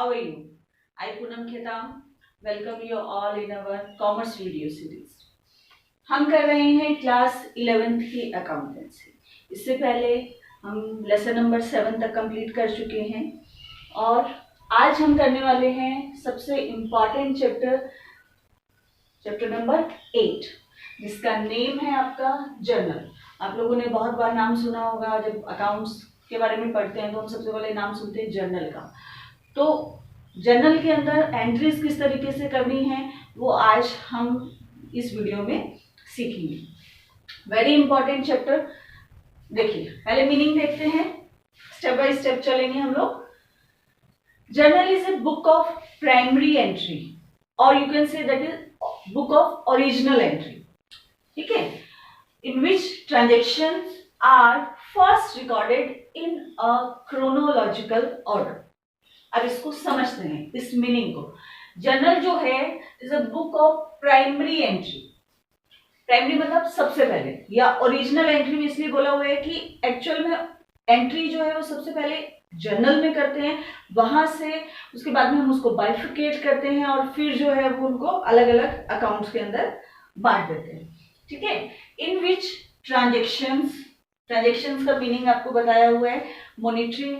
How are you? I Poonam Khetam welcome you all in our commerce video series. हम कर रहे हैं class 11th की accountancy. इससे पहले हम लेसन नंबर 7 तक कंप्लीट कर चुके हैं और आज हम करने वाले हैं सबसे इम्पॉर्टेंट चैप्टर नंबर 8, जिसका नेम है आपका जर्नल। आप लोगों ने बहुत बार नाम सुना होगा, जब अकाउंट्स के बारे में पढ़ते हैं तो हम सबसे पहले नाम सुनते हैं जर्नल का। तो जर्नल के अंदर एंट्रीज किस तरीके से करनी है वो आज हम इस वीडियो में सीखेंगे। Very important chapter. देखिए, पहले मीनिंग देखते हैं, स्टेप बाय स्टेप चलेंगे हम लोग। Journal is a book of primary entry और you can say that is book of original entry, ठीक है, in which transactions are first recorded in a chronological order. अब इसको समझते हैं, इस मीनिंग को। जर्नल जो है is a book of primary entry. Primary मतलब सबसे पहले, या ओरिजिनल एंट्री में इसलिए बोला हुआ है कि एक्चुअल में एंट्री जो है वो सबसे पहले जर्नल में करते हैं, वहां से उसके बाद में हम उसको बाइफिकेट करते हैं और फिर जो है वो उनको अलग अलग अकाउंट्स के अंदर बांट देते हैं, ठीक है। इन विच ट्रांजेक्शंस का मीनिंग आपको बताया हुआ है। मॉनिटरी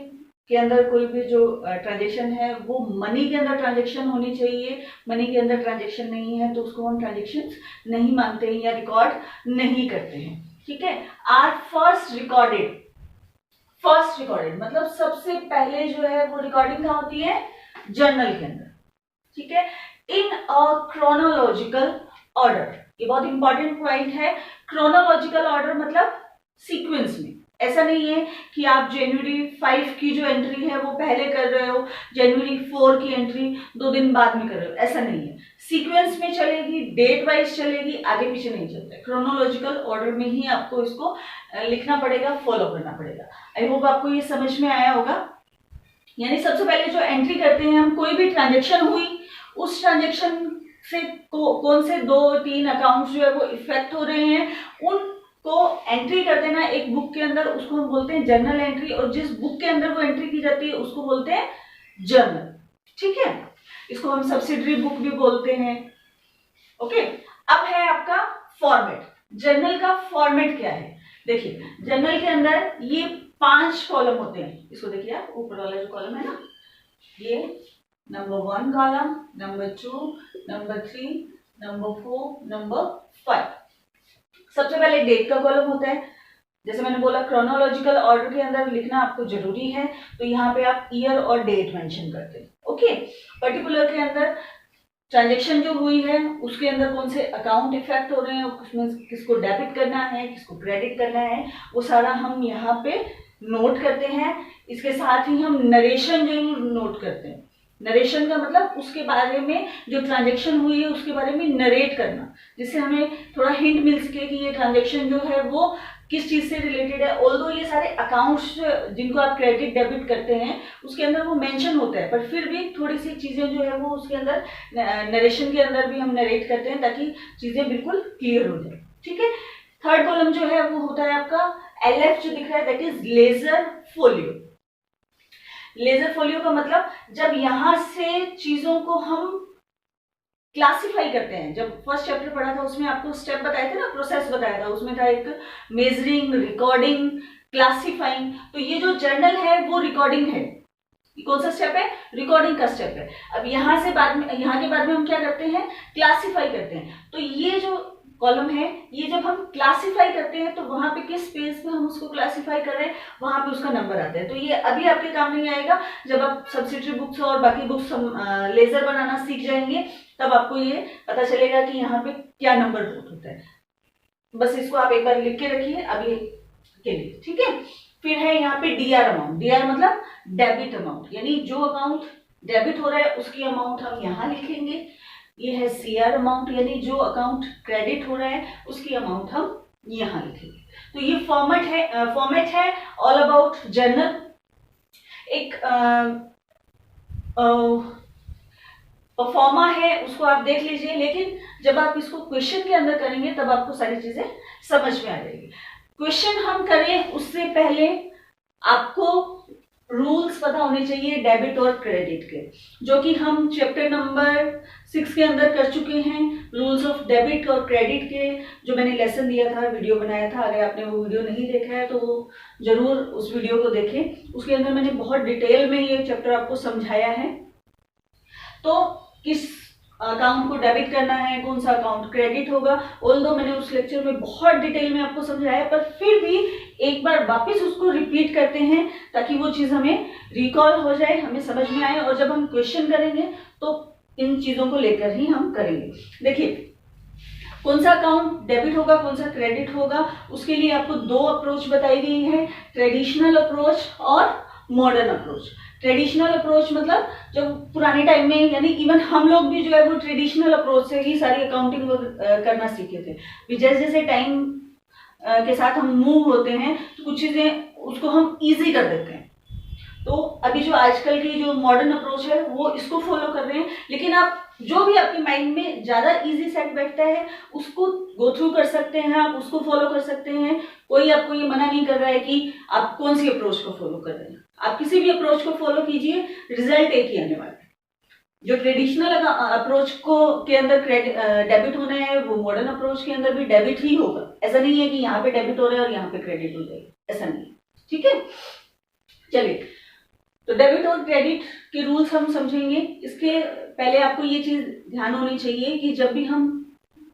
के अंदर कोई भी जो ट्रांजेक्शन है वो मनी के अंदर ट्रांजेक्शन होनी चाहिए। मनी के अंदर ट्रांजेक्शन नहीं है तो उसको हम ट्रांजेक्शन नहीं मानते हैं या रिकॉर्ड नहीं करते हैं, ठीक है। आर फर्स्ट रिकॉर्डेड मतलब सबसे पहले जो है वो रिकॉर्डिंग कहाँ होती है? जर्नल के अंदर, ठीक है। इन अ क्रोनोलॉजिकल ऑर्डर, ये बहुत इंपॉर्टेंट पॉइंट है। क्रोनोलॉजिकल ऑर्डर मतलब सीक्वेंस में। ऐसा नहीं है कि आप जनवरी 5 की जो एंट्री है वो पहले कर रहे हो, जनवरी 4 की एंट्री 2 दिन बाद में कर रहे हो, ऐसा नहीं है। सीक्वेंस में चलेगी, डेट वाइज चलेगी, आगे पीछे नहीं चलता। क्रोनोलॉजिकल ऑर्डर में ही आपको इसको लिखना पड़ेगा, फॉलो करना पड़ेगा। आई होप आपको ये समझ में आया होगा। यानी सबसे पहले जो एंट्री करते हैं हम, कोई भी ट्रांजेक्शन हुई, उस ट्रांजेक्शन से कौन से 2-3 अकाउंट्स जो है वो इफेक्ट हो रहे हैं, उन को एंट्री कर देना एक बुक के अंदर, उसको हम बोलते हैं जर्नल एंट्री। और जिस बुक के अंदर वो एंट्री की जाती है उसको बोलते हैं जर्नल, ठीक है। इसको हम सब्सिडरी बुक भी बोलते हैं, ओके। अब है आपका फॉर्मेट। जर्नल का फॉर्मेट क्या है? देखिए, जर्नल के अंदर ये 5 कॉलम होते हैं। इसको देखिए आप, ऊपर वाला जो कॉलम है ना, ये number 1 column, number 2, number 3, number 4, number 5। सबसे पहले डेट का कॉलम होता है। जैसे मैंने बोला, क्रोनोलॉजिकल ऑर्डर के अंदर लिखना आपको जरूरी है, तो यहाँ पे आप ईयर और डेट मेंशन करते हैं, ओके। पर्टिकुलर के अंदर ट्रांजेक्शन जो हुई है उसके अंदर कौन से अकाउंट इफेक्ट हो रहे हैं, उसमें किसको डेबिट करना है, किसको क्रेडिट करना है, वो सारा हम यहाँ पे नोट करते हैं। इसके साथ ही हम नरेशन जरूर नोट करते हैं। नरेशन का मतलब उसके बारे में, जो ट्रांजेक्शन हुई है उसके बारे में नरेट करना, जिससे हमें थोड़ा हिंट मिल सके कि ये ट्रांजेक्शन जो है वो किस चीज से रिलेटेड है। ऑल्दो ये सारे अकाउंट्स जिनको आप क्रेडिट डेबिट करते हैं उसके अंदर वो मेंशन होता है, पर फिर भी थोड़ी सी चीजें जो है वो उसके अंदर नरेशन के अंदर भी हम नरेट करते हैं ताकि चीजें बिल्कुल क्लियर हो जाए, ठीक है। थर्ड कॉलम जो है वो होता है आपका LF जो दिख रहा है, that is ledger folio. Ledger folio का मतलब जब यहां से चीजों को हम क्लासिफाई करते हैं। जब फर्स्ट चैप्टर पढ़ा था उसमें आपको स्टेप बताए थे ना, प्रोसेस बताया था, उसमें था एक मेजरिंग, रिकॉर्डिंग, क्लासिफाइंग। तो ये जो जर्नल है वो रिकॉर्डिंग है। कौन सा स्टेप है? रिकॉर्डिंग का स्टेप है। अब यहाँ के बाद में हम क्या करते हैं? क्लासिफाई करते हैं। तो ये जो कॉलम है, ये जब हम क्लासिफाई करते हैं तो वहां पे किस पेज पे हम उसको क्लासिफाई कर रहे हैं, वहां पे उसका नंबर आता है। तो ये अभी आपके काम नहीं आएगा। जब आप सब्सिडरी बुक्स और बाकी बुक्स लेजर बनाना सीख जाएंगे तब आपको ये पता चलेगा कि यहाँ पे क्या नंबर नोट होता है। बस इसको आप एक बार लिख के रखिए अभी के लिए, ठीक है। फिर है यहाँ पे DR अमाउंट। DR मतलब डेबिट अमाउंट, यानी जो अकाउंट डेबिट हो रहा है उसकी अमाउंट हम यहाँ लिखेंगे। ये है CR अमाउंट, यानी जो अकाउंट क्रेडिट हो रहा है उसकी अमाउंट हम यहाँ लिखेंगे। तो ये फॉर्मेट है ऑल अबाउट जर्नल। एक परफॉर्मा है, उसको आप देख लीजिए, लेकिन जब आप इसको क्वेश्चन के अंदर करेंगे तब आपको सारी चीजें समझ में आ जाएगी। क्वेश्चन हम करें उससे पहले आपको रूल्स पता होने चाहिए डेबिट और क्रेडिट के, जो कि हम चैप्टर नंबर 6 के अंदर कर चुके हैं। रूल्स ऑफ डेबिट और क्रेडिट के जो मैंने लेसन दिया था, वीडियो बनाया था, अगर आपने वो वीडियो नहीं देखा है तो वो जरूर उस वीडियो को देखें। उसके अंदर मैंने बहुत डिटेल में ये चैप्टर आपको समझाया है। तो किस अकाउंट को डेबिट करना है, कौन सा अकाउंट क्रेडिट होगा, ऑल्दो मैंने उस लेक्चर में बहुत डिटेल में आपको समझाया, पर फिर भी एक बार वापस उसको रिपीट करते हैं ताकि वो चीज हमें रिकॉल हो जाए, हमें समझ में आए, और जब हम क्वेश्चन करेंगे तो इन चीजों को लेकर ही हम करेंगे। देखिए, कौन सा अकाउंट डेबिट होगा, कौन सा क्रेडिट होगा, उसके लिए आपको दो अप्रोच बताई गई है, ट्रेडिशनल अप्रोच और मॉडर्न अप्रोच। ट्रेडिशनल अप्रोच मतलब जब पुराने टाइम में, यानी इवन हम लोग भी जो है वो ट्रेडिशनल अप्रोच से ही सारी अकाउंटिंग करना सीखे थे। जैसे जैसे टाइम के साथ हम मूव होते हैं तो कुछ चीजें उसको हम इजी कर देते हैं। तो अभी जो आजकल की जो मॉडर्न अप्रोच है वो इसको फॉलो कर रहे हैं, लेकिन आप जो भी आपके माइंड में ज्यादा इजी सेट बैठता है उसको गो थ्रू कर सकते हैं, आप उसको फॉलो कर सकते हैं। कोई आपको ये मना नहीं कर रहा है कि आप कौन सी अप्रोच को फॉलो कर रहे हैं, आप किसी भी अप्रोच को फॉलो कीजिए, रिजल्ट एक ही आने वाला है। जो ट्रेडिशनल अप्रोच को के अंदर डेबिट होना है वो मॉडर्न अप्रोच के अंदर भी डेबिट ही होगा। ऐसा नहीं है कि यहाँ पे डेबिट हो रहा है और यहाँ पे क्रेडिट हो जाएगा, ऐसा नहीं। ठीक है, चलिए, तो डेबिट और क्रेडिट के रूल्स हम समझेंगे। इसके पहले आपको ये चीज ध्यान होनी चाहिए कि जब भी हम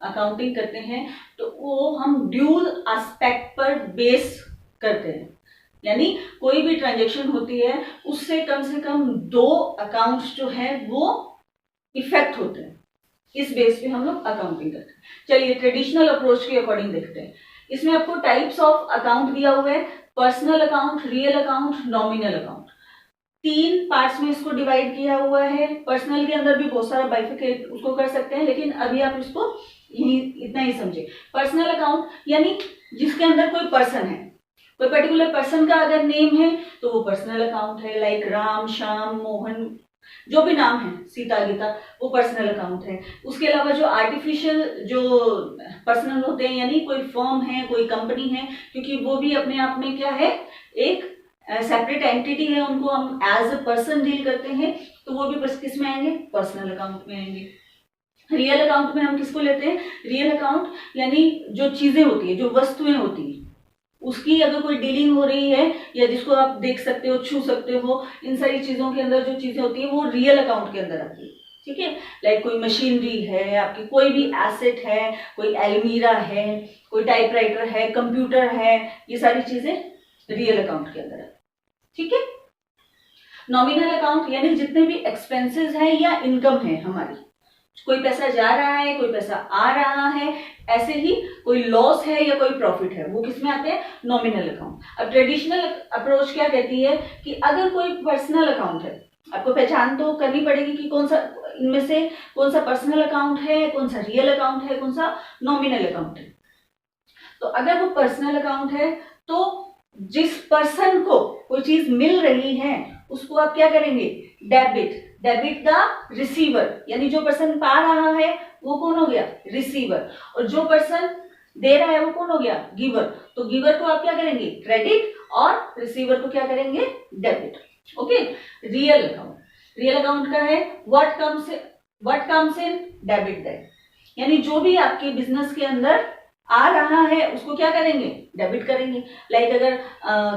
अकाउंटिंग करते हैं तो वो हम ड्यूल एस्पेक्ट पर बेस करते हैं, यानी कोई भी ट्रांजैक्शन होती है उससे कम से कम 2 अकाउंट्स जो है वो इफेक्ट होते हैं, इस बेस पे हम लोग अकाउंटिंग करते हैं। चलिए, ट्रेडिशनल अप्रोच के अकॉर्डिंग देखते हैं। इसमें आपको टाइप्स ऑफ अकाउंट दिया हुआ है, personal account, real account, nominal account. 3 parts में इसको डिवाइड किया हुआ है। पर्सनल के अंदर भी बहुत सारा बाइफिकेट उसको कर सकते हैं, लेकिन अभी आप इसको इतना ही समझे। पर्सनल अकाउंट यानी जिसके अंदर कोई पर्सन है, कोई पर्टिकुलर पर्सन का अगर नेम है तो वो पर्सनल अकाउंट है, लाइक राम, श्याम, मोहन, जो भी नाम है, सीता, गीता, वो पर्सनल अकाउंट है। उसके अलावा जो आर्टिफिशियल जो पर्सनल होते हैं, यानी कोई फर्म है, कोई कंपनी है, क्योंकि वो भी अपने आप में क्या है, एक सेपरेट एंटिटी है, उनको हम एज अ पर्सन डील करते हैं, तो वो भी किस में आएंगे, पर्सनल अकाउंट में आएंगे। रियल अकाउंट में हम किसको लेते हैं, रियल अकाउंट यानी जो चीजें होती है, जो वस्तुएं होती है, उसकी अगर कोई डीलिंग हो रही है या जिसको आप देख सकते हो, छू सकते हो, इन सारी चीजों के अंदर जो चीजें होती है वो रियल अकाउंट के अंदर आती है। ठीक है, लाइक कोई मशीनरी है आपकी, कोई भी एसेट है, कोई एलमीरा है, कोई टाइपराइटर है, कंप्यूटर है, ये सारी चीजें रियल अकाउंट के अंदर आती है। ठीक है, नॉमिनल अकाउंट यानी जितने भी एक्सपेंसेस हैं या इनकम है हमारी, कोई पैसा जा रहा है, कोई पैसा आ रहा है, ऐसे ही कोई लॉस है या कोई प्रॉफिट है, वो किसमें आते हैं, नॉमिनल अकाउंट। अब ट्रेडिशनल अप्रोच क्या कहती है कि अगर कोई पर्सनल अकाउंट है, आपको पहचान तो करनी पड़ेगी कि कौन सा इनमें से कौन सा पर्सनल अकाउंट है, कौन सा रियल अकाउंट है, कौन सा नॉमिनल अकाउंट है। तो अगर वो पर्सनल अकाउंट है तो जिस पर्सन को कोई चीज मिल रही है उसको आप क्या करेंगे, डेबिट। डेबिट द रिसीवर, यानी जो पर्सन पा रहा है वो कौन हो गया, रिसीवर, और जो पर्सन दे रहा है वो कौन हो गया, गिवर। तो गिवर को आप क्या करेंगे, क्रेडिट, और रिसीवर को क्या करेंगे, debit. Okay, real account, real account का है what comes in debit that, यानी जो भी आपके बिजनेस के अंदर आ रहा है उसको क्या करेंगे, डेबिट करेंगे। लाइक अगर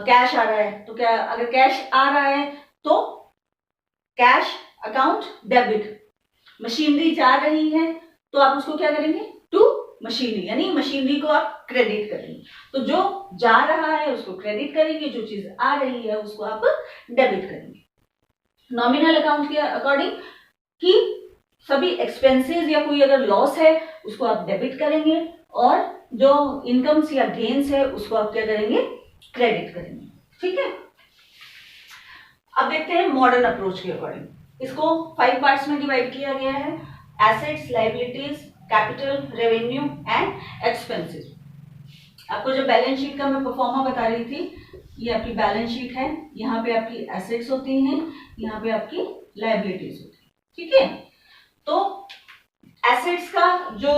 कैश आ रहा है तो क्या, अगर कैश आ रहा है तो कैश अकाउंट डेबिट, मशीनरी जा रही है तो आप उसको क्या करेंगे, टू मशीनरी, यानी मशीनरी को आप क्रेडिट करेंगे। तो जो जा रहा है उसको क्रेडिट करेंगे, जो चीज आ रही है उसको आप डेबिट करेंगे। नॉमिनल अकाउंट के अकॉर्डिंग कि सभी एक्सपेंसेस या कोई अगर लॉस है उसको आप डेबिट करेंगे, और जो इनकम्स या गेन्स है उसको आप क्या करेंगे, क्रेडिट करेंगे। ठीक है, अब देखते हैं मॉडर्न अप्रोच के अकॉर्डिंग। इसको 5 पार्ट्स में डिवाइड किया गया है, assets, liabilities, capital, revenue and expenses. आपको जो बैलेंस शीट का मैं परफॉर्मा बता रही थी, ये आपकी बैलेंस शीट है, यहाँ पे आपकी एसेट्स होती हैं, यहाँ पे आपकी लायबिलिटीज होती है। ठीक है, तो एसेट्स का जो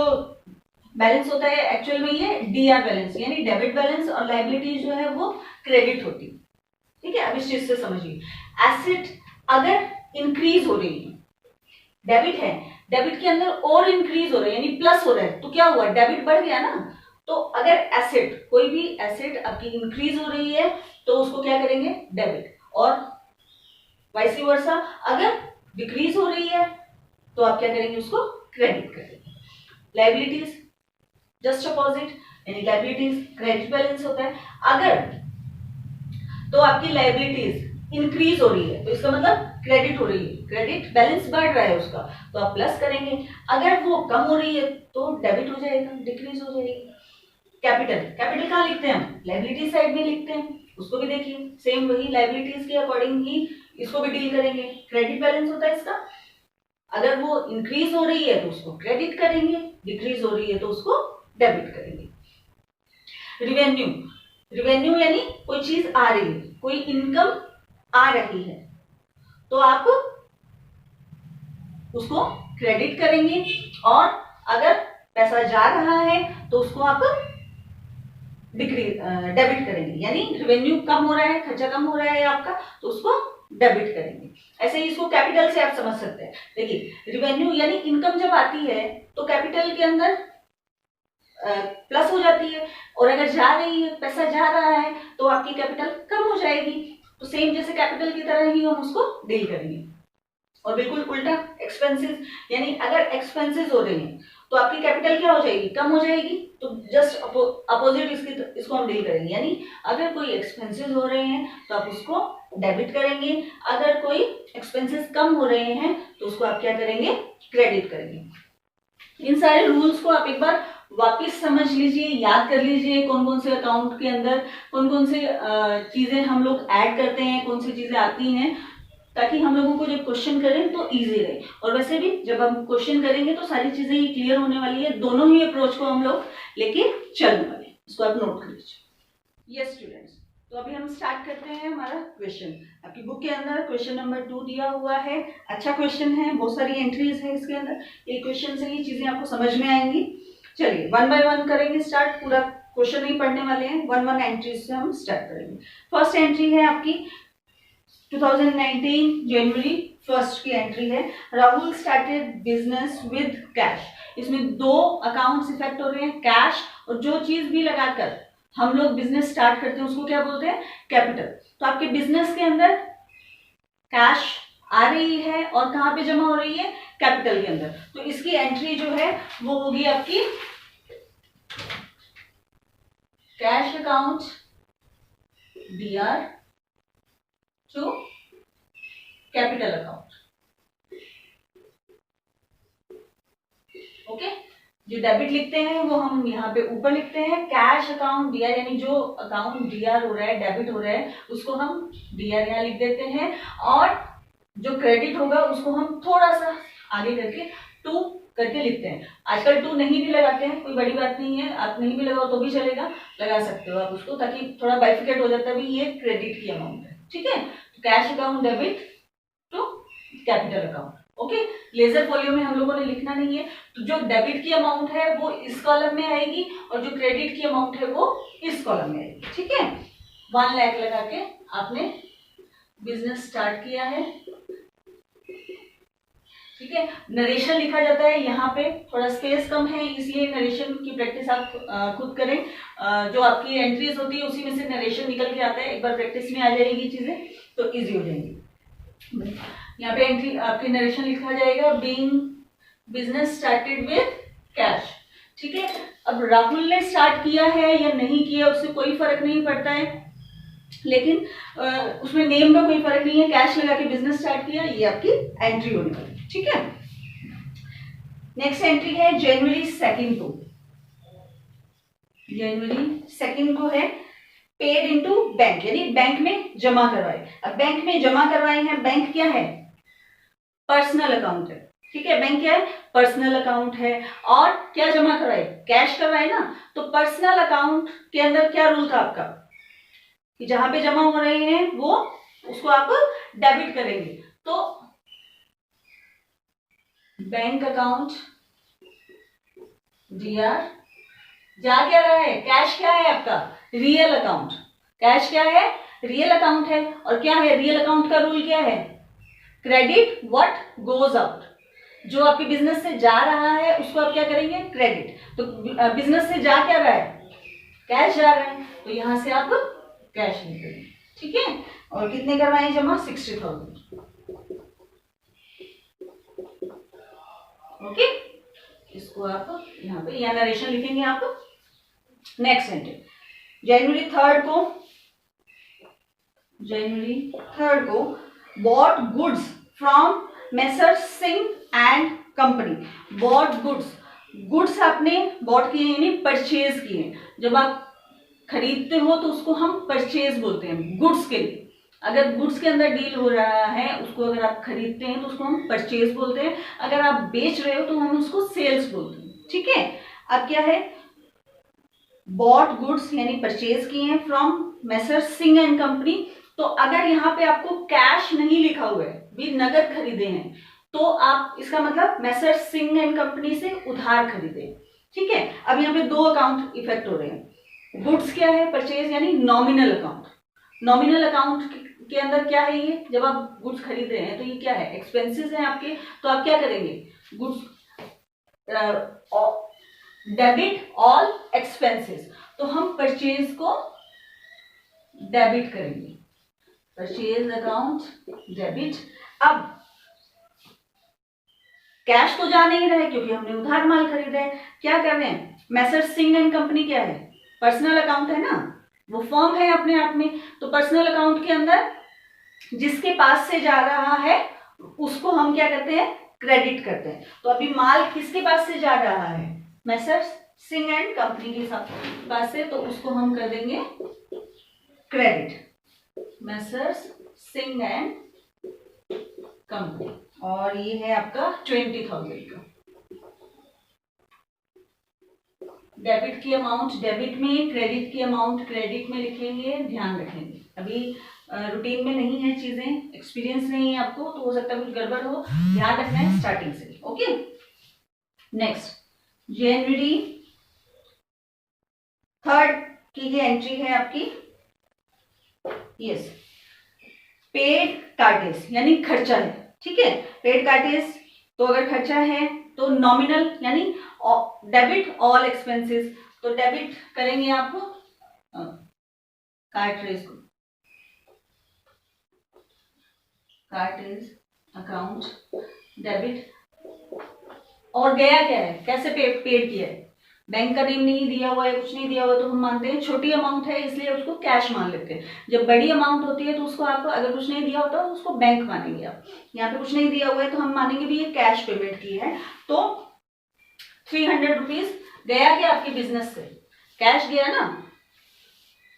बैलेंस होता है एक्चुअल में ये डीआर बैलेंस, यानी डेबिट बैलेंस, और लायबिलिटीज जो है वो क्रेडिट होती है। ठीक है, अब इस चीज से समझिए, एसेट अगर इंक्रीज हो रही है, डेबिट है, डेबिट के अंदर और इंक्रीज हो रहा है यानी प्लस हो रहा है, तो क्या हुआ, डेबिट बढ़ गया ना। तो अगर एसेट, कोई भी एसेट आपकी इंक्रीज हो रही है तो उसको क्या करेंगे, डेबिट, और वाइस वर्सा अगर डिक्रीज हो रही है तो आप क्या करेंगे, उसको क्रेडिट करेंगे। लायबिलिटीज जस्ट अपोजिट, यानी लायबिलिटीज क्रेडिट बैलेंस होता है, अगर तो आपकी लायबिलिटीज इंक्रीज हो रही है तो इसका मतलब क्रेडिट हो रही है, क्रेडिट बैलेंस बढ़ रहा है उसका, तो आप प्लस करेंगे। अगर वो कम हो रही है तो डेबिट हो जाएगा, डिक्रीज हो जाएगी। कैपिटल, कैपिटल कहाँ लिखते हैं हम, लायबिलिटी साइड में लिखते हैं, उसको भी देखिए सेम वही लायबिलिटीज के अकॉर्डिंग ही इसको भी डील करेंगे। क्रेडिट बैलेंस होता है इसका, अगर वो इंक्रीज हो रही है तो उसको क्रेडिट करेंगे, डिक्रीज हो रही है तो उसको डेबिट करेंगे। रिवेन्यू, रिवेन्यू यानी कोई चीज आ रही है, कोई इनकम आ रही है तो आप उसको क्रेडिट करेंगे, और अगर पैसा जा रहा है तो उसको आप डेबिट करेंगे, यानी रिवेन्यू कम हो रहा है, खर्चा कम हो रहा है आपका, तो उसको डेबिट करेंगे। ऐसे ही इसको कैपिटल से आप समझ सकते हैं। देखिए रिवेन्यू यानी इनकम जब आती है तो कैपिटल के अंदर प्लस हो जाती है, और अगर जा रही है, पैसा जा रहा है तो आपकी कैपिटल कम हो जाएगी। तो सेम जैसे कैपिटल की तरह ही हम उसको डील करेंगे। और बिल्कुल उल्टा एक्सपेंसेस, यानी अगर एक्सपेंसेस हो रहे हैं तो आपकी कैपिटल क्या हो जाएगी, कम हो जाएगी। तो जस्ट अपोजिट इसको हम डील करेंगे, यानी अगर कोई एक्सपेंसेस हो रहे हैं तो आप उसको डेबिट करेंगे, अगर कोई एक्सपेंसेस कम हो रहे हैं तो उसको आप क्या करेंगे, क्रेडिट करेंगे। इन सारे रूल्स को आप एक बार वापस समझ लीजिए, याद कर लीजिए, कौन कौन से अकाउंट के अंदर कौन कौन से चीजें हम लोग ऐड करते हैं, कौन सी चीजें आती हैं, ताकि हम लोगों को जब क्वेश्चन करें तो इजी रहे। और वैसे भी जब हम क्वेश्चन करेंगे तो सारी चीजें ही क्लियर होने वाली है, दोनों ही अप्रोच को हम लोग लेके चलने वाले हैं, इसको आप नोट कर लीजिए। यस स्टूडेंट्स, तो अभी हम स्टार्ट करते हैं हमारा क्वेश्चन। आपकी बुक के अंदर क्वेश्चन नंबर 2 दिया हुआ है, अच्छा क्वेश्चन है, बहुत सारी एंट्रीज है इसके अंदर, एक क्वेश्चन से ही चीजें आपको समझ में आएंगी। चलिए 1 बाय 1 करेंगे स्टार्ट, पूरा क्वेश्चन नहीं पढ़ने वाले हैं, 1 एंट्री से हम स्टार्ट करेंगे। फर्स्ट एंट्री है आपकी 2019 जनवरी 1 की एंट्री है। Rahul started business with cash. इसमें दो अकाउंट्स इफेक्ट हो रहे हैं, कैश, और जो चीज भी लगाकर हम लोग बिजनेस स्टार्ट करते हैं उसको क्या बोलते हैं, कैपिटल। तो आपके बिजनेस के अंदर कैश आ रही है और कहां पे जमा हो रही है, कैपिटल के अंदर। तो इसकी एंट्री जो है वो होगी आपकी cash account BR to capital account. Okay, जो डेबिट लिखते हैं वो हम यहाँ पे ऊपर लिखते हैं, कैश अकाउंट डीआर, यानी जो अकाउंट डीआर हो रहा है, डेबिट हो रहा है, उसको हम डीआर यहाँ लिख देते हैं, और जो क्रेडिट होगा उसको हम थोड़ा सा आगे करके 2 करके लिखते हैं। आजकल 2 नहीं भी लगाते हैं, कोई बड़ी बात नहीं है, आप नहीं भी लगाओ तो भी चलेगा, लगा सकते हो आप उसको, ताकि थोड़ा बाइफिकेट हो जाता है भी ये क्रेडिट की अमाउंट है। ठीक है, तो cash account debit to capital account. Okay, ledger folio में हम लोगों ने लिखना नहीं है, तो जो डेबिट की अमाउंट है वो इस कॉलम में आएगी और जो क्रेडिट की अमाउंट है वो इस कॉलम में आएगी। ठीक है, 1 लाख लगा के आपने बिजनेस स्टार्ट किया है। ठीक है, नरेशन लिखा जाता है, यहाँ पे थोड़ा स्पेस कम है इसलिए नरेशन की प्रैक्टिस आप खुद करें। जो आपकी एंट्रीज होती है उसी में से नरेशन निकल के आता है, एक बार प्रैक्टिस में आ जाएगी चीजें तो इजी हो जाएंगी। यहाँ पे एंट्री आपकी नरेशन लिखा जाएगा, being business started with cash. ठीक है, अब राहुल ने स्टार्ट किया है या नहीं किया उससे कोई फर्क नहीं पड़ता है, लेकिन उसमें नेम का कोई फर्क नहीं है, कैश लगा के बिजनेस स्टार्ट किया, ये आपकी एंट्री होने वाली है। ठीक है, नेक्स्ट एंट्री है जनवरी 2 को, जनवरी 2 को है पेड इनटू बैंक, यानी बैंक में जमा करवाए। अब बैंक में जमा करवाए हैं, बैंक क्या है, पर्सनल अकाउंट है। ठीक है, बैंक क्या है, पर्सनल अकाउंट है, और क्या जमा करवाए, कैश करवाए ना। तो पर्सनल अकाउंट के अंदर क्या रूल था आपका कि जहां पे जमा हो रहे हैं वो उसको आप डेबिट करेंगे। तो बैंक अकाउंट डीआर, जा क्या रहा है, कैश क्या है आपका, रियल अकाउंट, कैश क्या है, रियल अकाउंट है, और क्या है रियल अकाउंट का रूल क्या है, क्रेडिट व्हाट गोज आउट, जो आपके बिजनेस से जा रहा है उसको आप क्या करेंगे, क्रेडिट। तो बिजनेस से जा क्या रहा है, कैश जा रहा है, तो यहां से आप कैश निकालेंगे, ठीक है। और कितने करवाए जमा, 60,000। ओके, इसको आप यहाँ पे या नरेशन लिखेंगे आप। नेक्स्ट सेंटेंस, जनवरी थर्ड को bought goods from Messrs Singh and company. Bought goods आपने बॉट किए यानी परचेज किए। जब आप खरीदते हो तो उसको हम परचेज बोलते हैं गुड्स के लिए। अगर गुड्स के अंदर डील हो रहा है उसको अगर आप खरीदते हैं तो उसको हम परचेज बोलते हैं, अगर आप बेच रहे हो तो हम उसको सेल्स बोलते हैं, ठीक है। अब क्या है, बॉट गुड्स यानी परचेज किए हैं from Messrs Singh and company. तो अगर यहाँ पे आपको कैश नहीं लिखा हुआ है, भी नगद खरीदे हैं, तो आप इसका मतलब मेसर सिंह एंड कंपनी से उधार खरीदे, ठीक है। अब यहाँ पे दो अकाउंट इफेक्ट हो रहे हैं। गुड्स क्या है, परचेज यानी नॉमिनल अकाउंट। नॉमिनल अकाउंट के अंदर क्या है, ये जब आप गुड्स खरीद रहे हैं तो ये क्या है, एक्सपेंसेस हैं आपके। तो आप क्या करेंगे, गुड्स डेबिट ऑल एक्सपेंसेस, तो हम परचेज को डेबिट करेंगे, परचेज अकाउंट डेबिट। अब कैश तो जा नहीं रहा है क्योंकि हमने उधार माल खरीदा है, क्या कर रहे हैं, मेसर सिंह एंड कंपनी क्या है, पर्सनल अकाउंट है ना, वो फर्म है अपने आप में। तो पर्सनल अकाउंट के अंदर जिसके पास से जा रहा है उसको हम क्या करते हैं, क्रेडिट करते हैं। तो अभी माल किसके पास से जा रहा है, मेसर सिंह एंड कंपनी के पास से, तो उसको हम कर देंगे credit, messrs Singh and company. और ये है आपका 20,000 का। डेबिट की अमाउंट डेबिट में, क्रेडिट की अमाउंट क्रेडिट में लिखेंगे, ध्यान रखेंगे। अभी रूटीन में नहीं है चीजें, एक्सपीरियंस नहीं है आपको, तो हो सकता है कुछ गड़बड़ हो, ध्यान रखना है स्टार्टिंग से। ओके, नेक्स्ट जनवरी थर्ड की ये एंट्री है आपकी, यस, पेड कार्टेज यानी खर्चा है, ठीक है। पेड कार्टेज, तो अगर खर्चा है तो नॉमिनल यानी डेबिट ऑल एक्सपेंसेस, तो डेबिट करेंगे आप कार्टेज को, कार्टेज अकाउंट डेबिट। और गया क्या है, कैसे पेड किया है, बैंक का नेम नहीं दिया हुआ है, कुछ नहीं दिया हुआ, तो हम मानते हैं छोटी अमाउंट है इसलिए उसको कैश मान लेते हैं। जब बड़ी अमाउंट होती है तो उसको आप अगर कुछ नहीं दिया होता तो उसको बैंक मानेंगे आप। यहाँ पे कुछ नहीं दिया हुआ है तो हम मानेंगे भी ये कैश पेमेंट की है। तो 300 रुपीज गया क्या आपके बिजनेस से, कैश गया ना,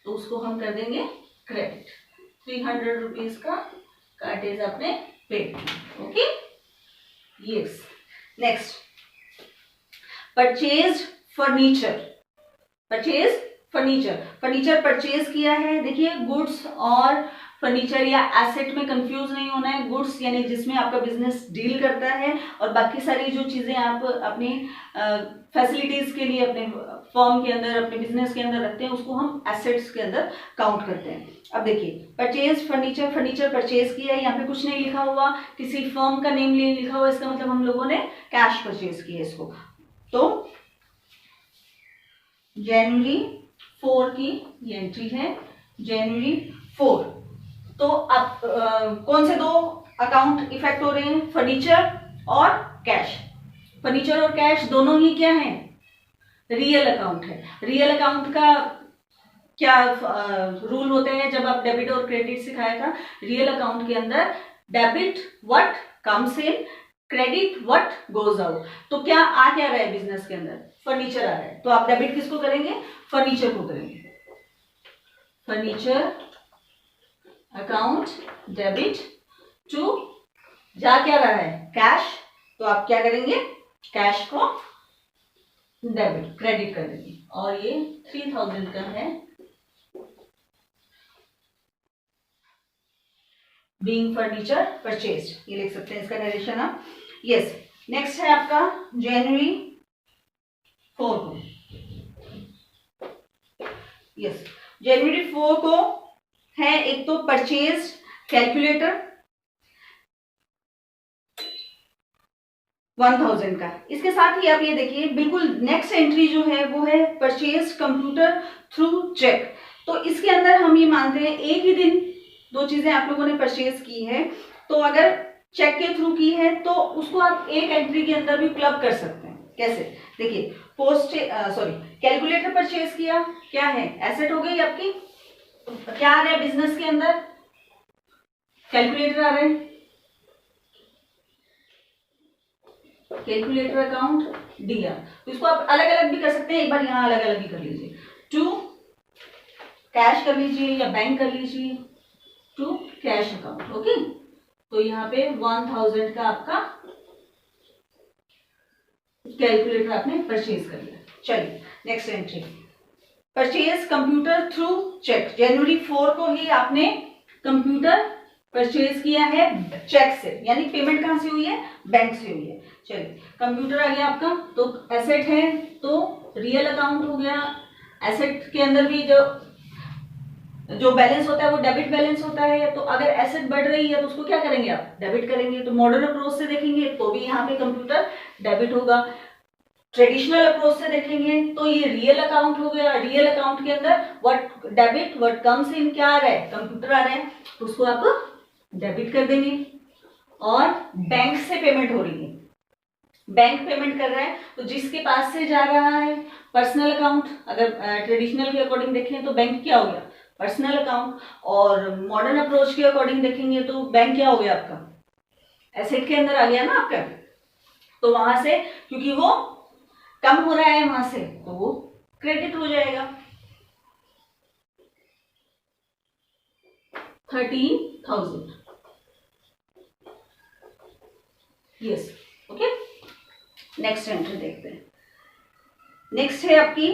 तो उसको हम कर देंगे क्रेडिट। 300 रुपीज का कार्टेज आपने पेड किया। Okay, yes. Next, purchase furniture, purchase furniture purchase किया है। देखिए गुड्स और फर्नीचर या एसेट में कंफ्यूज नहीं होना है। गुड्स यानी जिसमें आपका बिजनेस डील करता है, और बाकी सारी जो चीजें आप अपनी फैसिलिटीज के लिए अपने फर्म के अंदर, अपने बिजनेस के अंदर रखते हैं, उसको हम एसेट्स के अंदर काउंट करते हैं। अब देखिए परचेज फर्नीचर परचेज किया है, यहाँ पे कुछ नहीं लिखा हुआ, किसी फर्म का नेम नहीं लिखा हुआ, इसका मतलब हम लोगों ने कैश परचेज किया इसको। तो जनवरी 4 की ये एंट्री है, जनवरी 4। तो अब कौन से दो अकाउंट इफेक्ट हो रहे हैं, फर्नीचर और कैश। फर्नीचर और कैश दोनों ही क्या है, रियल अकाउंट है। रियल अकाउंट का क्या रूल होते हैं, जब आप डेबिट और क्रेडिट सिखाया था, रियल अकाउंट के अंदर debit what comes in, credit what goes out. तो क्या आ क्या रहा है बिजनेस के अंदर, फर्नीचर आ रहा है, तो आप डेबिट किसको करेंगे, फर्नीचर को करेंगे। फर्नीचर अकाउंट डेबिट टू, जा क्या रहा है, कैश, तो आप क्या करेंगे, कैश को डेबिट क्रेडिट कर देंगे। और ये 3000 का है, बीइंग फर्नीचर परचेज्ड, ये लिख सकते हैं इसका नरेशन आप। यस, नेक्स्ट है आपका जनवरी 4 को, यस जनवरी 4 को है एक तो परचेज कैलकुलेटर 1000 का। इसके साथ ही आप ये देखिए बिल्कुल नेक्स्ट एंट्री जो है वो है परचेज कंप्यूटर थ्रू चेक। तो इसके अंदर हम ये मानते हैं एक ही दिन दो चीजें आप लोगों ने परचेज की है, तो अगर चेक के थ्रू की है तो उसको आप एक एंट्री के अंदर भी क्लब कर सकते हैं। कैसे? देखिए कैलकुलेटर परचेज किया, क्या है? एसेट हो गई आपकी। क्या आ रहा है बिजनेस के अंदर? कैलकुलेटर आ रहा है, कैलकुलेटर अकाउंट दिया। तो इसको आप अलग अलग भी कर सकते हैं, एक बार यहां अलग अलग भी कर लीजिए। टू कैश कर लीजिए या बैंक कर लीजिए, टू कैश अकाउंट। ओके, तो यहाँ पे 1000 का आपका कैलकुलेटर आपने परचेज कर लिया। चलिए next entry, purchase computer through cheque. जनवरी 4 को ही आपने कंप्यूटर परचेज किया है चेक से, यानी पेमेंट कहां से हुई है? बैंक से हुई है। चलिए कंप्यूटर आ गया आपका, तो एसेट है तो रियल अकाउंट हो गया। एसेट के अंदर भी जो बैलेंस होता है वो डेबिट बैलेंस होता है। तो अगर एसेट बढ़ रही है तो उसको क्या करेंगे आप? डेबिट करेंगे। तो मॉडर्न अप्रोच से देखेंगे तो भी यहाँ पे कंप्यूटर डेबिट होगा। ट्रेडिशनल अप्रोच से देखेंगे तो ये रियल अकाउंट हो गया। रियल अकाउंट के अंदर what debit what comes in क्या आ रहा है? कंप्यूटर आ रहा है, तो उसको आप डेबिट कर देंगे। और बैंक से पेमेंट हो रही है, बैंक पेमेंट कर रहा है तो जिसके पास से जा रहा है पर्सनल अकाउंट। अगर ट्रेडिशनल के अकॉर्डिंग देखें तो बैंक क्या हो गया? Personal account. और मॉडर्न अप्रोच के अकॉर्डिंग देखेंगे तो बैंक क्या हो गया आपका? एसेट के अंदर आ गया ना आपका। तो वहां से क्योंकि वो कम हो रहा है वहां से तो वो क्रेडिट हो जाएगा। 13,000। Yes, okay. नेक्स्ट एंट्री देखते हैं। नेक्स्ट है आपकी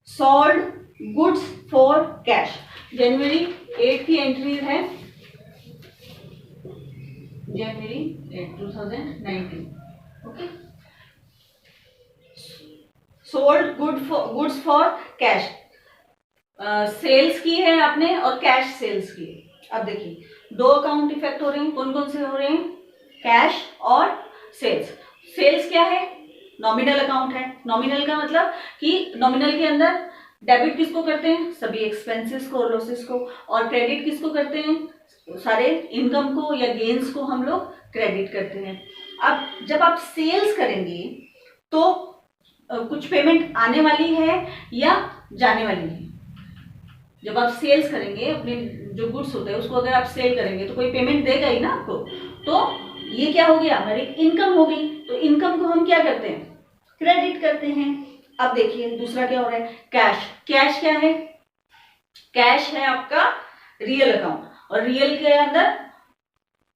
सोल्ड गुड्स फॉर कैश। जनवरी 8 की एंट्री है, जनवरी 8 2019। Okay, sold goods for cash, sales की है आपने और कैश सेल्स की है। अब देखिए दो अकाउंट इफेक्ट हो रहे हैं, कौन कौन से हो रहे हैं? कैश और सेल्स। सेल्स क्या है? नॉमिनल अकाउंट है। नॉमिनल का मतलब कि नॉमिनल के अंदर डेबिट किसको करते हैं? सभी एक्सपेंसेस को और लॉसेस को। और क्रेडिट किसको करते हैं? सारे इनकम को या गेन्स को हम लोग क्रेडिट करते हैं। अब जब आप सेल्स करेंगे तो कुछ पेमेंट आने वाली है या जाने वाली है? जब आप सेल्स करेंगे अपने जो गुड्स होते हैं उसको अगर आप सेल करेंगे तो कोई पेमेंट देगा ही ना आपको। तो ये क्या हो गया? हमारी इनकम हो गई। तो इनकम को हम क्या करते हैं? क्रेडिट करते हैं। अब देखिए दूसरा क्या हो रहा है? कैश। कैश क्या है? कैश है आपका रियल अकाउंट, और रियल के अंदर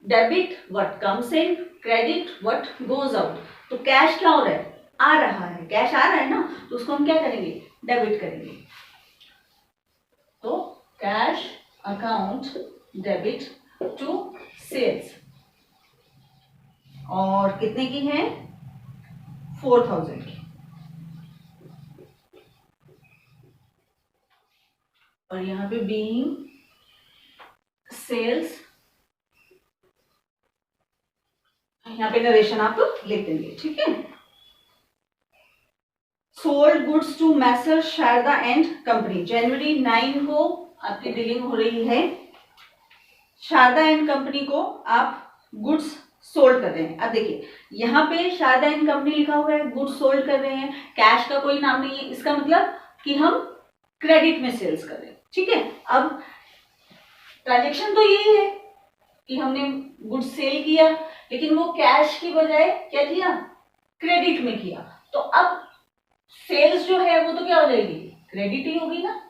debit what comes in, credit what goes out. तो कैश क्या हो रहा है? आ रहा है, कैश आ रहा है ना, तो उसको हम क्या करेंगे? डेबिट करेंगे। तो cash account debit to sales. और कितने की है? 4000 की। और यहां पे बीइंग सेल्स, यहां पे नरेशन आप लिख देंगे, ठीक है। Sold goods to Messrs Sharda and company. जनवरी 9 को आपकी डीलिंग हो रही है। शारदा एंड कंपनी को आप गुड्स सोल्ड कर रहे हैं। अब देखिए यहाँ पे शारदा एंड कंपनी लिखा हुआ है, गुड्स सोल्ड कर रहे हैं, कैश का कोई नाम नहीं है। इसका मतलब कि हम क्रेडिट में सेल्स कर रहे हैं, ठीक है। अब ट्रांजेक्शन तो यही है कि हमने गुड्स सेल किया, लेकिन वो कैश की बजाय क्या किया? क्रेडिट में किया। तो अब सेल्स जो है वो तो क्या हो जाएगी? क्रेडिट ही होगी ना।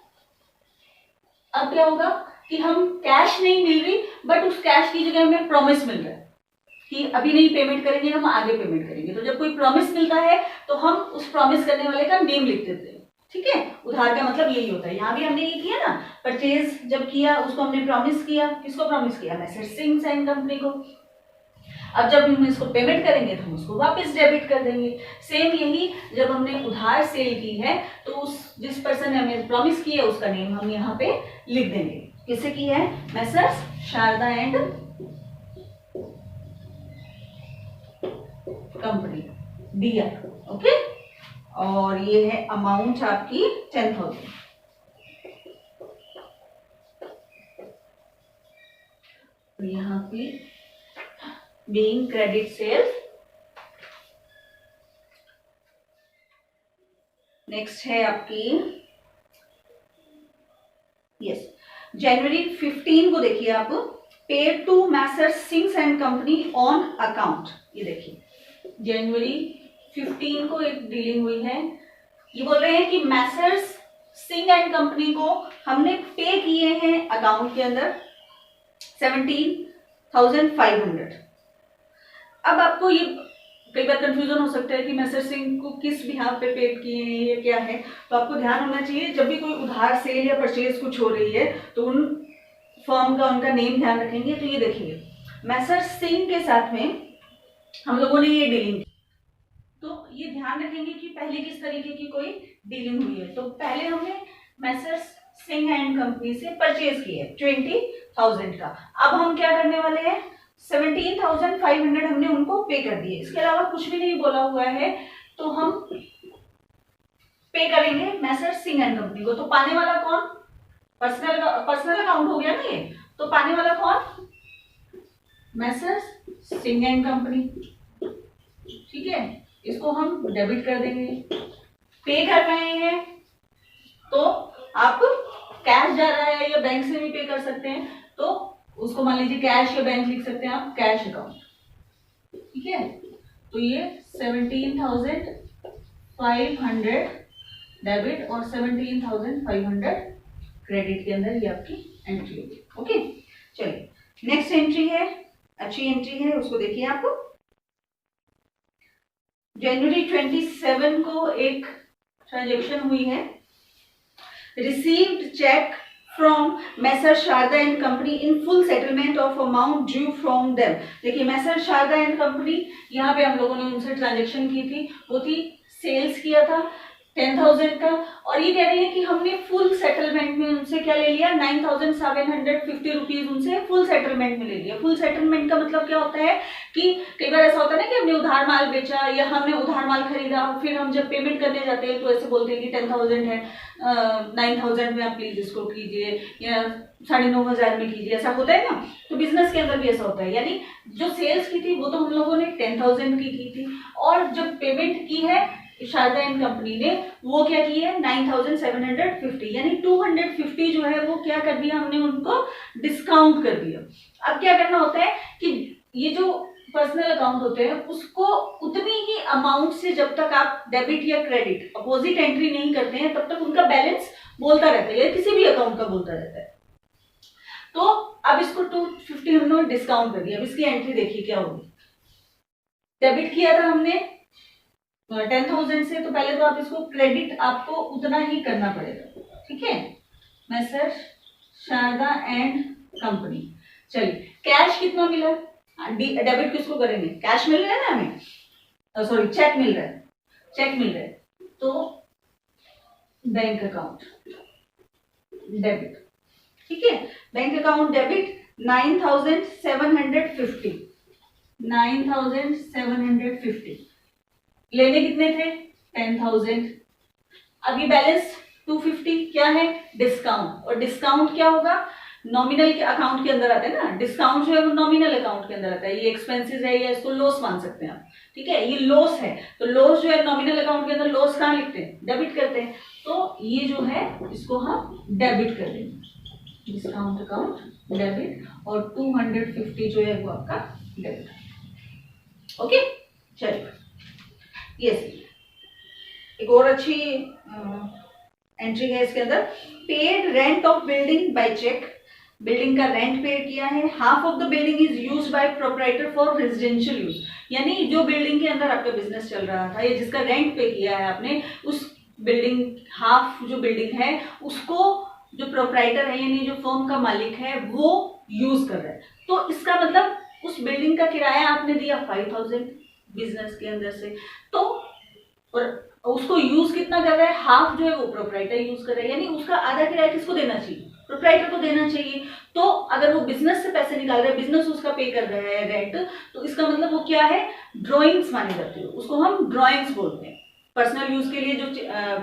अब क्या होगा कि हम कैश नहीं मिल रही, बट उस कैश की जगह हमें प्रॉमिस मिल रहा है कि अभी नहीं पेमेंट करेंगे, हम आगे पेमेंट करेंगे। तो जब कोई प्रॉमिस मिलता है तो हम उस प्रॉमिस करने वाले का नेम लिख देते हैं, ठीक है। उधार का मतलब यही होता है। यहाँ भी हमने ये किया ना, परचेज जब किया उसको हमने प्रॉमिस किया। किसको प्रॉमिस किया? मैसेज सिंह एंड कंपनी को। अब जब हम इसको पेमेंट करेंगे तो हम उसको वापस डेबिट कर देंगे। सेम यही जब हमने उधार सेल की है तो उस जिस पर्सन ने हमें प्रॉमिस की है उसका नेम हम यहाँ पे लिख देंगे। किसे की है? Messrs Sharda and company, DR. Okay, और ये है अमाउंट आपकी 10,000। यहाँ पे बीइंग क्रेडिट सेल्स। नेक्स्ट है आपकी यस जनवरी 15 को देखिए आप, paid to Messrs Singh and company on account. ये देखिए जनवरी 15 को एक डीलिंग हुई है। ये बोल रहे हैं कि मैसर्स सिंह एंड कंपनी को हमने पे किए हैं अकाउंट के अंदर 17,500। अब आपको ये कई बार कंफ्यूजन हो सकता है कि मैसर सिंह को किस बिहाफ पे पेड किए हैं, ये क्या है। तो आपको ध्यान होना चाहिए जब भी कोई उधार सेल या परचेज कुछ हो रही है तो उन फर्म का उनका नेम ध्यान रखेंगे। तो ये देखिए मैसर सिंह के साथ में हम लोगों ने ये डीलिंग की, तो ये ध्यान रखेंगे कि पहले किस तरीके की कोई डीलिंग हुई है। तो पहले हमने मैसर्स सिंह एंड कंपनी से परचेज किया 20,000 का। अब हम क्या करने वाले हैं 17,500 हमने उनको पे कर दिए। इसके अलावा कुछ भी नहीं बोला हुआ है, तो हम पे करेंगे मैसर्स सिंह एंड कंपनी को। तो पाने वाला कौन? पर्सनल अकाउंट हो गया ना ये, तो पाने वाला कौन? Messrs Singh and company. ठीक है, इसको हम डेबिट कर देंगे। पे कर रहे हैं तो आप कैश जा रहा है या बैंक से भी पे कर सकते हैं, तो उसको मान लीजिए कैश या बैंक लिख सकते हैं आप, कैश अकाउंट। ठीक है, तो ये 17,500 डेबिट और 17,500 क्रेडिट के अंदर ये आपकी एंट्री होगी। ओके, चलिए नेक्स्ट एंट्री है, अच्छी एंट्री है, उसको देखिए आप। जनवरी 27 को एक ट्रांजेक्शन हुई है, received cheque from Messrs Sharda and company in full settlement of amount due from them. देखिए मैसर शारदा एंड कंपनी, यहाँ पे हम लोगों ने उनसे ट्रांजेक्शन की थी, वो थी सेल्स किया था 10,000 का, और ये कह रही है कि हमने फुल सेटलमेंट में उनसे क्या ले लिया 9,750 रुपीज उनसे फुल सेटलमेंट में ले लिया। फुल सेटलमेंट का मतलब क्या होता है कि कई बार ऐसा होता है ना कि हमने उधार माल बेचा या हमने उधार माल खरीदा, फिर हम जब पेमेंट करने जाते हैं तो ऐसे बोलते हैं कि 10,000 है, 9,000 में आप प्लीज इसको कीजिए या 9,500 में कीजिए, ऐसा होता है ना। तो बिजनेस के अंदर भी ऐसा होता है, यानी जो सेल्स की थी वो तो हम लोगों ने 10,000 की थी, और जब पेमेंट की है शारदा एंड कंपनी ने वो क्या की है 9,750, यानी 250 जो है वो क्या कर दिया हमने उनको डिस्काउंट कर दिया। अब क्या करना होता है कि ये जो पर्सनल अकाउंट होते हैं उसको उतनी ही अमाउंट से जब तक आप डेबिट या क्रेडिट अपोजिट एंट्री नहीं करते हैं तब तक उनका बैलेंस बोलता रहता है, या किसी भी अकाउंट का बोलता रहता है। तो अब इसको 250 हमने डिस्काउंट कर दिया। अब इसकी एंट्री देखिए क्या होगी। डेबिट किया था हमने 10,000 से, तो पहले तो आप इसको क्रेडिट आपको उतना ही करना पड़ेगा। ठीक है, मैसर शारदा एंड कंपनी। चलिए कैश कितना मिला, डेबिट किसको करेंगे, कैश मिल रहा है ना हमें, सॉरी चेक मिल रहा है, चेक मिल रहा है, तो बैंक अकाउंट डेबिट। ठीक है, बैंक अकाउंट डेबिट 9,750, 9,750, लेने कितने थे 10,000। अब ये बैलेंस 250 क्या है डिस्काउंट, और डिस्काउंट क्या होगा नॉमिनल के अकाउंट के अंदर आता है ना, डिस्काउंट जो है वो नॉमिनल अकाउंट के अंदर आता है। ये एक्सपेंसेस है या इसको लॉस मान सकते हैं आप। ठीक है, ये लॉस है, तो लॉस जो है नॉमिनल अकाउंट के अंदर लॉस कहाँ लिखते हैं डेबिट करते हैं, तो ये जो है इसको हम डेबिट कर देंगे, डिस्काउंट अकाउंट डेबिट, और 250 जो है वो आपका डेबिट। ओके, चलिए यस एक और अच्छी एंट्री है इसके अंदर, paid rent of building by cheque. Building का रेंट पेड किया है, half of the building is used by proprietor for residential use, यानी जो बिल्डिंग के अंदर आपका बिजनेस चल रहा था या जिसका रेंट पे किया है आपने, उस बिल्डिंग हाफ जो बिल्डिंग है उसको जो प्रोप्राइटर है यानी जो फर्म का मालिक है वो यूज कर रहा है। तो इसका मतलब उस बिल्डिंग का किराया आपने दिया 5000 बिजनेस के अंदर से, तो और उसको यूज कितना कर रहा है, हाफ जो है वो प्रोप्राइटर यूज कर रहा है, यानी उसका आधा किराया किसको देना चाहिए, प्रोप्राइटर को देना चाहिए। तो अगर वो बिजनेस से पैसे निकाल रहा है, बिजनेस उसका पे कर रहा है रेंट, तो इसका मतलब वो क्या है, ड्रॉइंग्स मानी जाती है, उसको हम ड्रॉइंग्स बोलते हैं। पर्सनल यूज के लिए जो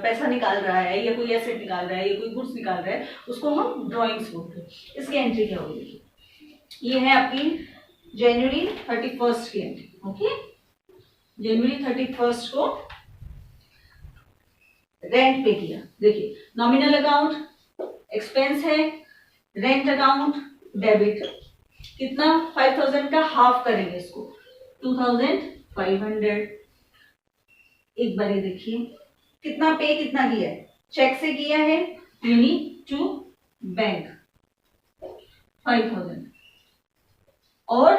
पैसा निकाल रहा है या कोई एसेट निकाल रहा है या कोई गुड्स निकाल रहा है, उसको हम ड्रॉइंग्स बोलते हैं। इसकी एंट्री क्या होगी, ये है आपकी जनवरी 31 की एंट्री। ओके, जनवरी 31 को रेंट पे किया। देखिए नॉमिनल अकाउंट एक्सपेंस है, रेंट अकाउंट डेबिट, कितना 5000 का हाफ करेंगे इसको 2500। एक बार ये देखिए कितना पे कितना किया है, चेक से किया है यानी टू बैंक 5000 और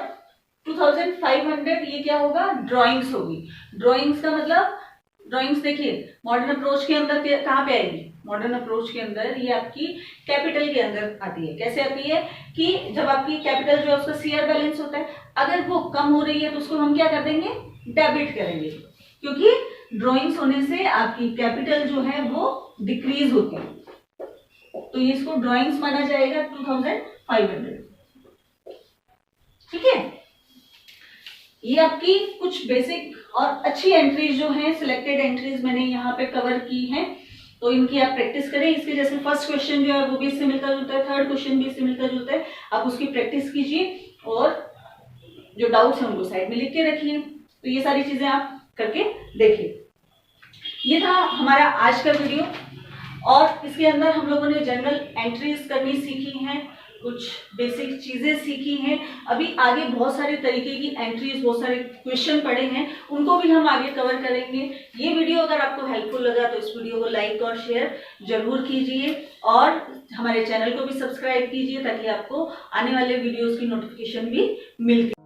2500 ये क्या होगा, ड्राइंग्स होगी। ड्राइंग्स का मतलब, ड्राइंग्स देखिए मॉडर्न अप्रोच के अंदर कहाँ पे आएगी, मॉडर्न अप्रोच के अंदर ये आपकी कैपिटल के अंदर आती है। कैसे आती है कि जब आपकी कैपिटल जो है उसका सीआर बैलेंस होता है, अगर वो कम हो रही है तो उसको हम क्या कर देंगे, डेबिट करेंगे, क्योंकि ड्राइंग्स होने से आपकी कैपिटल जो है वो डिक्रीज होती है, तो ये इसको ड्राइंग्स माना जाएगा 2500। ठीक है, ये आपकी कुछ बेसिक और अच्छी एंट्रीज जो हैं, सिलेक्टेड एंट्रीज मैंने यहाँ पे कवर की हैं, तो इनकी आप प्रैक्टिस करें। इसके जैसे फर्स्ट क्वेश्चन जो है वो भी इससे मिलता जुलता है, थर्ड क्वेश्चन भी इससे मिलता जुलता है, आप उसकी प्रैक्टिस कीजिए और जो डाउट्स हैं उनको साइड में लिख के रखिए। तो ये सारी चीजें आप करके देखिए। ये था हमारा आज का वीडियो, और इसके अंदर हम लोगों ने जनरल एंट्रीज करनी सीखी हैं, कुछ बेसिक चीजें सीखी हैं। अभी आगे बहुत सारे तरीके की एंट्रीज, बहुत सारे क्वेश्चन पड़े हैं, उनको भी हम आगे कवर करेंगे। ये वीडियो अगर आपको हेल्पफुल लगा तो इस वीडियो को लाइक और शेयर जरूर कीजिए, और हमारे चैनल को भी सब्सक्राइब कीजिए ताकि आपको आने वाले वीडियोस की नोटिफिकेशन भी मिलती